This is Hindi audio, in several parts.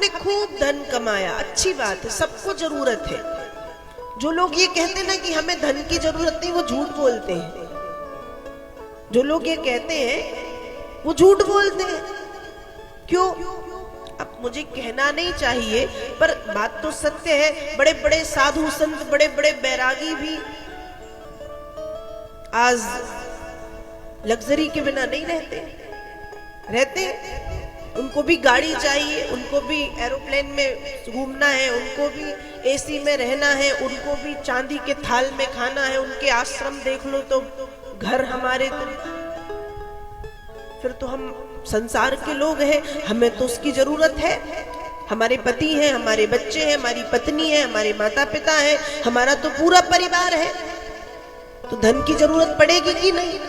हमने खूब धन कमाया, अच्छी बात है, सबको जरूरत है। जो लोग ये कहते ना कि हमें धन की जरूरत नहीं, वो झूठ बोलते हैं। जो लोग ये कहते हैं वो झूठ बोलते हैं। क्यों? अब मुझे कहना नहीं चाहिए, पर बात तो सत्य है। बड़े बड़े साधु संत, बड़े बड़े बैरागी भी आज लग्जरी के बिना नहीं रहते। उनको भी गाड़ी चाहिए, उनको भी एरोप्लेन में घूमना है, उनको भी एसी में रहना है, उनको भी चांदी के थाल में खाना है। उनके आश्रम देख लो तो घर हमारे तो, फिर तो हम संसार के लोग हैं, हमें तो उसकी जरूरत है। हमारे पति हैं, हमारे बच्चे हैं, हमारी पत्नी है, हमारे माता पिता हैं, हमारा तो पूरा परिवार है। तो धन की जरूरत पड़ेगी कि नहीं?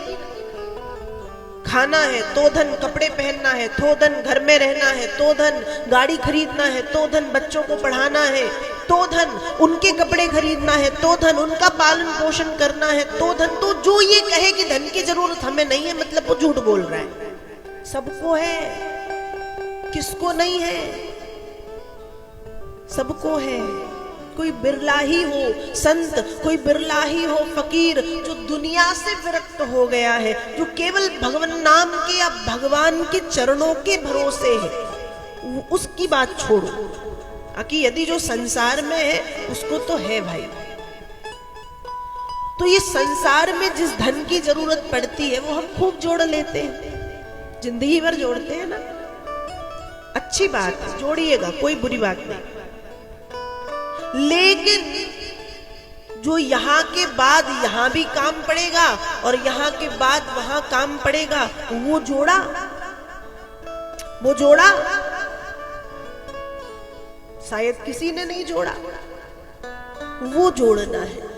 खाना है तो धन, कपड़े पहनना है तो धन, घर में रहना है तो धन, गाड़ी खरीदना है तो धन, बच्चों को पढ़ाना है तो धन, उनके कपड़े खरीदना है तो धन, उनका पालन पोषण करना है तो धन। तो जो ये कहे कि धन की जरूरत हमें नहीं है, मतलब वो झूठ बोल रहा है। सबको है, किसको नहीं है? सबको है। कोई बिरला ही हो संत, कोई बिरला ही हो फकीर जो दुनिया से विरक्त हो गया है, जो केवल भगवान नाम के या भगवान के चरणों के भरोसे है। उसकी बात छोड़ो, कि यदि जो संसार में है उसको तो है भाई। तो ये संसार में जिस धन की जरूरत पड़ती है वो हम खूब जोड़ लेते हैं, जिंदगी भर जोड़ते हैं ना। अच्छी बात है, जोड़िएगा, कोई बुरी बात नहीं। लेकिन जो यहाँ के बाद यहाँ भी काम पड़ेगा और यहाँ के बाद वहां काम पड़ेगा, वो जोड़ा शायद किसी ने नहीं जोड़ा, वो जोड़ना है।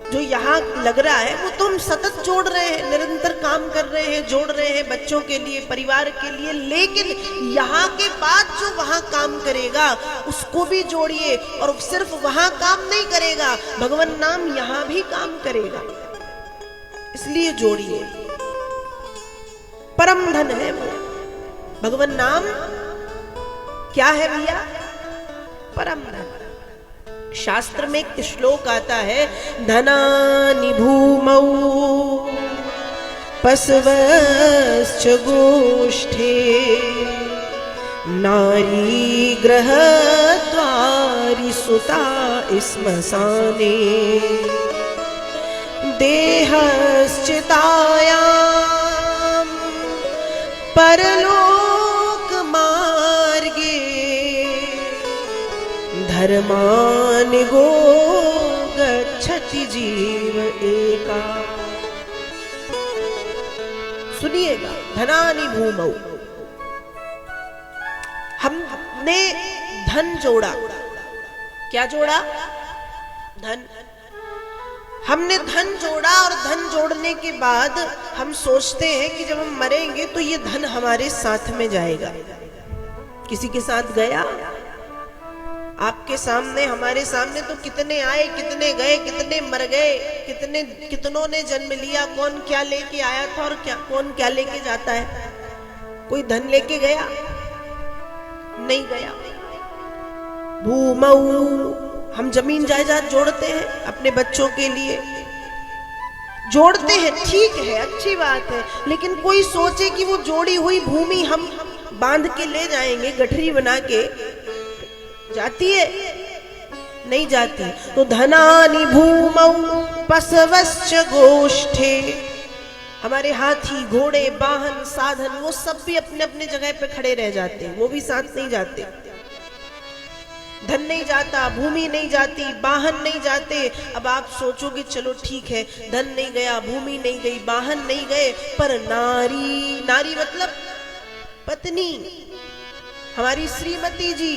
जो यहाँ लग रहा है वो तुम सतत जोड़ रहे हैं, निरंतर काम कर रहे हैं, जोड़ रहे हैं बच्चों के लिए, परिवार के लिए। लेकिन यहाँ के बाद जो वहां काम करेगा उसको भी जोड़िए। और सिर्फ वहां काम नहीं करेगा, भगवान नाम यहाँ भी काम करेगा, इसलिए जोड़िए। परम धन है वो भगवान नाम। क्या है भैया? परम धन। शास्त्र में एक श्लोक आता है, धनानि भूमौ पशवश्च गोष्ठे नारी गृहद्वारि सुता श्मशाने देहश्चितायां परलोक मार्गे धर्मान् गो गच्छति जीव एका। सुनिएगा, धनानि भूमौ, हमने धन जोड़ा। क्या जोड़ा? धन। हमने धन जोड़ा और धन जोड़ने के बाद हम सोचते हैं कि जब हम मरेंगे तो ये धन हमारे साथ में जाएगा। किसी के साथ गया? आपके सामने, हमारे सामने तो कितने आए, कितने गए, कितने मर गए, कितनों ने जन्म लिया, कौन क्या लेके आया था और कौन क्या लेके जाता है। कोई धन लेके गया? नहीं गया। भूमौ, हम जमीन जायदाद जोड़ते हैं अपने बच्चों के लिए, जोड़ते हैं, ठीक है, अच्छी बात है। लेकिन कोई सोचे कि वो जोड़ी हुई भूमि हम बांध के ले जाएंगे, गठरी बना के, जाती है? नहीं जाती। तो धनानि भूमौ पशवश्च गोष्ठे, हमारे हाथी, घोड़े, वाहन, साधन, वो सब भी अपने अपने जगह पे खड़े रह जाते हैं, वो भी साथ नहीं जाते। धन नहीं जाता, भूमि नहीं जाती, वाहन नहीं जाते। अब आप सोचोगे चलो ठीक है, धन नहीं गया, भूमि नहीं गई, वाहन नहीं गए, पर नारी, नारी मतलब पत्नी, हमारी श्रीमती जी,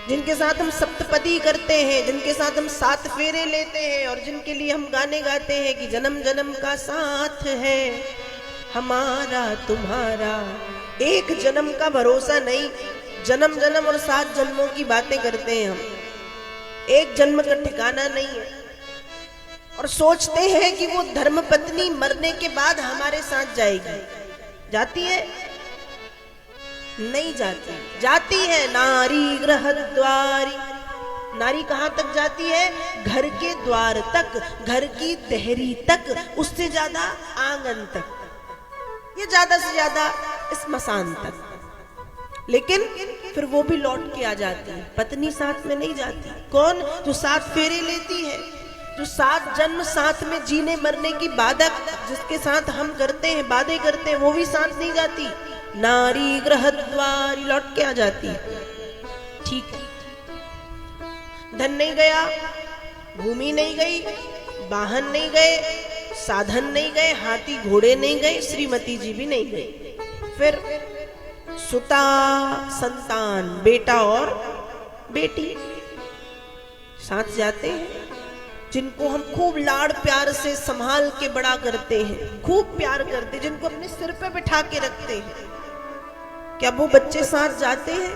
जिनके साथ हम सप्तपदी करते हैं, जिनके साथ हम 7 फेरे लेते हैं और जिनके लिए हम गाने गाते हैं कि जन्म जन्म का साथ है हमारा तुम्हारा। एक जन्म का भरोसा नहीं, जन्म जन्म और 7 जन्मों की बातें करते हैं हम, एक जन्म का ठिकाना नहीं है। और सोचते हैं कि वो धर्मपत्नी मरने के बाद हमारे साथ जाएगी, जाती है? नहीं जाती। जाती है नारी गृह द्वारी। नारी कहां तक जाती है? घर के द्वार तक, घर की देहरी तक, उससे ज्यादा आंगन तक, ये ज्यादा से ज्यादा स्मशान तक। लेकिन फिर वो भी लौट के आ जाती है। पत्नी साथ में नहीं जाती। कौन? जो 7 फेरे लेती है, जो 7 जन्म साथ में जीने मरने की वादा जिसके साथ हम करते हैं, वादे करते हैं, वो भी साथ नहीं जाती। नारी गृह द्वारी, लौट के आ जाती। ठीक है, धन नहीं गया, भूमि नहीं गई, वाहन नहीं गए, साधन नहीं गए, हाथी घोड़े नहीं गए, श्रीमती जी भी नहीं गई। फिर सुता संतान, बेटा और बेटी साथ जाते हैं, जिनको हम खूब लाड़ प्यार से संभाल के बड़ा करते हैं, खूब प्यार करते हैं, जिनको अपने सिर पे बिठा के रखते हैं। क्या वो बच्चे साथ जाते हैं?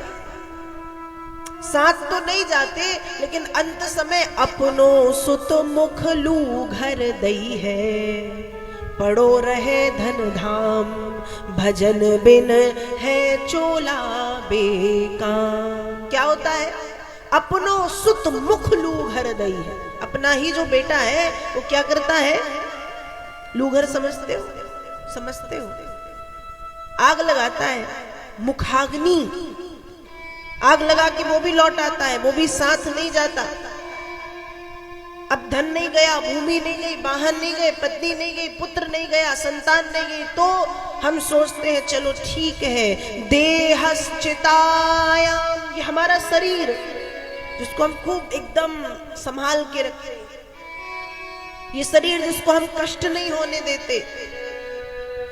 साथ तो नहीं जाते, लेकिन अंत समय अपनो सुत मुख लू घर दई है, पड़ो रहे धन धाम, भजन बिन है चोला बेकाम। क्या होता है? अपनो सुत मुख लू घर दई है। अपना ही जो बेटा है वो क्या करता है? लूघर समझते हो? समझते हो? आग लगाता है, मुखाग्नि, आग लगा के वो भी लौट आता है, वो भी साथ नहीं जाता। अब धन नहीं गया, भूमि नहीं गई, वाहन नहीं गए, पत्नी नहीं गई, पुत्र नहीं गया, संतान नहीं गई, तो हम सोचते हैं चलो ठीक है, देहश्चितायाम, ये हमारा शरीर जिसको हम खूब एकदम संभाल के रखते हैं, ये शरीर जिसको हम कष्ट नहीं होने देते,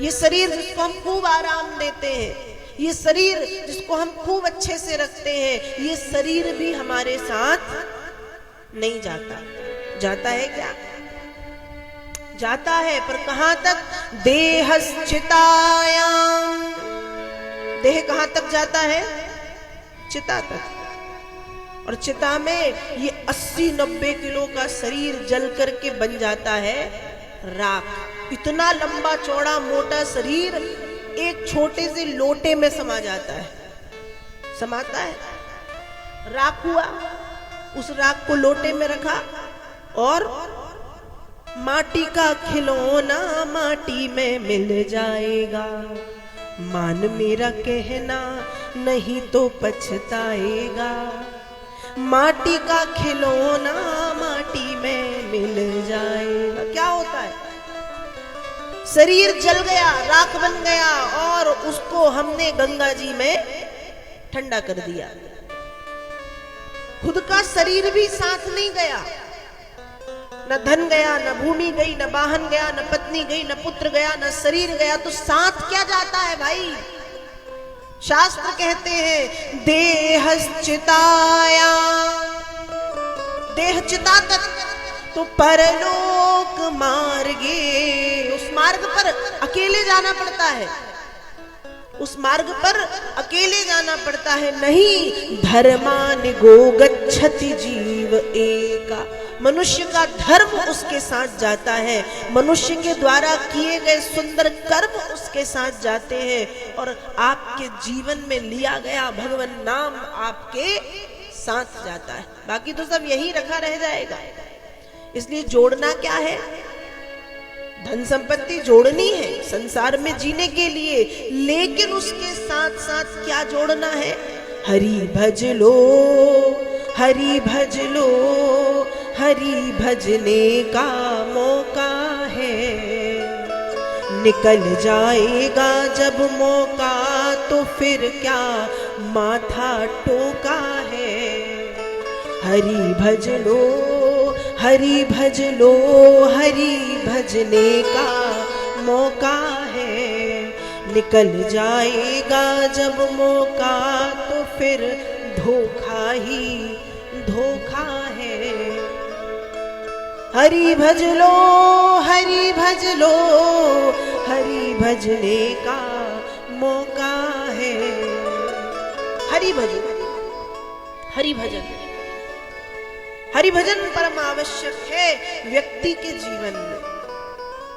ये शरीर जिसको हम खूब आराम देते हैं, ये शरीर जिसको हम खूब अच्छे से रखते हैं, ये शरीर भी हमारे साथ नहीं जाता। जाता है क्या? जाता है, पर कहां तक? देहश्चितायाम, देह कहां तक जाता है? चिता तक। और चिता में ये 80-90 किलो का शरीर जल करके बन जाता है राख। इतना लंबा चौड़ा मोटा शरीर एक छोटे से लोटे में समा जाता है, समाता है, राख हुआ। उस राख को लोटे में रखा और माटी का खिलौना माटी में मिल जाएगा, मान मेरा कहना नहीं तो पछताएगा, माटी का खिलौना माटी में मिल जाएगा। क्या होता है? शरीर जल गया, राख बन गया और उसको हमने गंगा जी में ठंडा कर दिया। खुद का शरीर भी साथ नहीं गया, न धन गया, न भूमि गई, न वाहन गया, न पत्नी गई, न पुत्र गया, न शरीर गया, तो साथ क्या जाता है भाई? शास्त्र कहते हैं देहश्चिताया, देह चिता तक, तो परलोक मार्गे, उस मार्ग पर अकेले जाना पड़ता है, उस मार्ग पर अकेले जाना पड़ता है। नहीं धर्मान गो गच्छति जीव एका, मनुष्य का धर्म उसके साथ जाता है, मनुष्य के द्वारा किए गए सुंदर कर्म उसके साथ जाते हैं, और आपके जीवन में लिया गया भगवान नाम आपके साथ जाता है। बाकी तो सब यही रखा रह जाएगा। इसलिए जोड़ना क्या है? धन संपत्ति जोड़नी है संसार में जीने के लिए, लेकिन उसके साथ साथ क्या जोड़ना है? हरि भज लो, हरि भज लो, हरि भजने का मौका है, निकल जाएगा जब मौका तो फिर क्या माथा टोका है। हरि भज लो, हरि भज लो, हरि भजने का मौका है, निकल जाएगा जब मौका तो फिर धोखा ही धोखा है। हरि भज लो, हरि भज लो, हरि भजने का मौका है। हरि भजन, हरि भजन, हरि भजन परम आवश्यक है व्यक्ति के जीवन में।